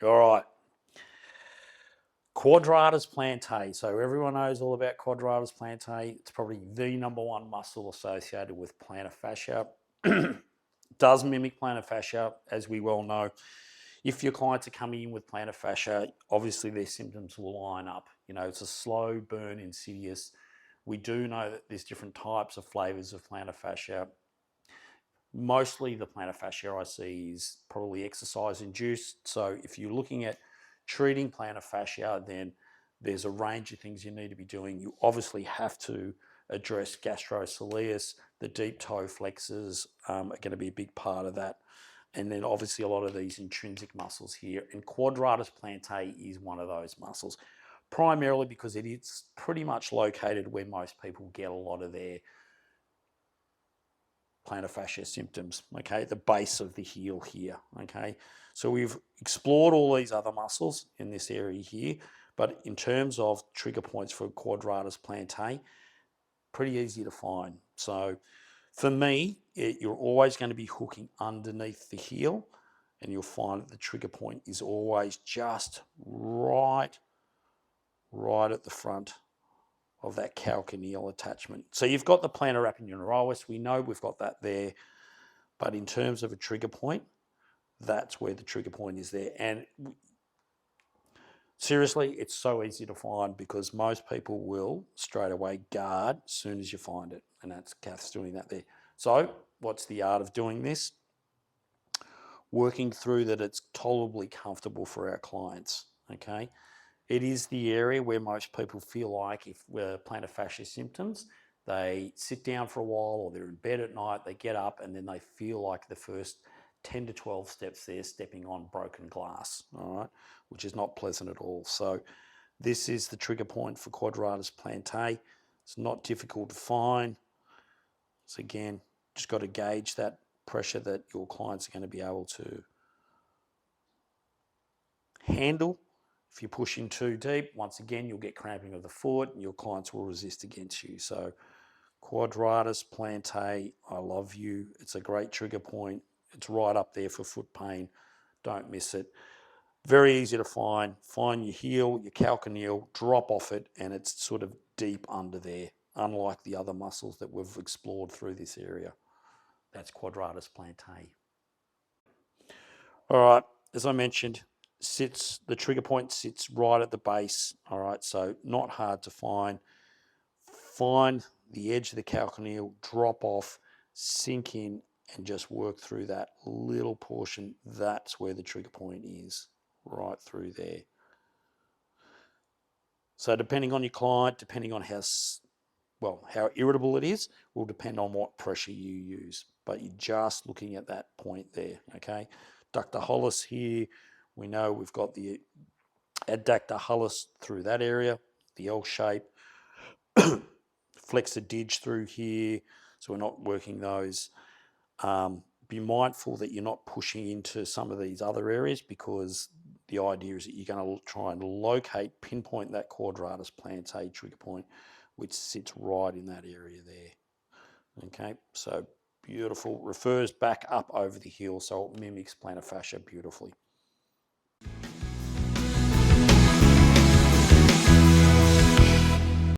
All right. Quadratus plantae. So everyone knows all about quadratus plantae. It's probably the #1 muscle associated with plantar fascia. Does mimic plantar fascia, as we well know. If your clients are coming in with plantar fascia, obviously their symptoms will line up. You know, it's a slow burn, insidious. We do know that there's different types of flavors of plantar fascia. Mostly the plantar fascia I see is probably exercise induced. So if you're looking at treating plantar fascia, then there's a range of things you need to be doing. You obviously have to address gastrosoleus. The deep toe flexors are going to be a big part of that. And then obviously a lot of these intrinsic muscles here. And quadratus plantae is one of those muscles, primarily because it is pretty much located where most people get a lot of their plantar fascia symptoms, okay, the base of the heel here, okay. So we've explored all these other muscles in this area here, but in terms of trigger points for quadratus plantae, pretty easy to find. So for me, you're always going to be hooking underneath the heel, and you'll find that the trigger point is always just right at the front of that calcaneal attachment. So you've got the plantar aponeurosis. We know we've got that there. But in terms of a trigger point, that's where the trigger point is there. And seriously, it's so easy to find because most people will straight away guard as soon as you find it. And that's Kath's doing that there. So what's the art of doing this? Working through that it's tolerably comfortable for our clients, okay? It is the area where most people feel like if we're plantar fascia symptoms, they sit down for a while or they're in bed at night, they get up and then they feel like the first 10 to 12 steps they're stepping on broken glass, all right, which is not pleasant at all. So this is the trigger point for quadratus plantae. It's not difficult to find. So again, just got to gauge that pressure that your clients are going to be able to handle. If you push in too deep, once again, you'll get cramping of the foot and your clients will resist against you. So quadratus plantae, I love you. It's a great trigger point. It's right up there for foot pain. Don't miss it. Very easy to find. Find your heel, your calcaneal, drop off it, and it's sort of deep under there, unlike the other muscles that we've explored through this area. That's quadratus plantae. All right, as I mentioned, the trigger point sits right at the base. All right, so not hard to find. Find the edge of the calcaneal, drop off, sink in, and just work through that little portion. That's where the trigger point is, right through there. So depending on your client, depending on how irritable it is, will depend on what pressure you use. But you're just looking at that point there, okay? Ductor hallucis here, we know we've got the adductor hallucis through that area, the L shape. Flexor dig through here, so we're not working those. Be mindful that you're not pushing into some of these other areas because the idea is that you're going to try and pinpoint that quadratus plantae trigger point, which sits right in that area there. Okay, so beautiful. Refers back up over the heel, so it mimics plantar fascia beautifully.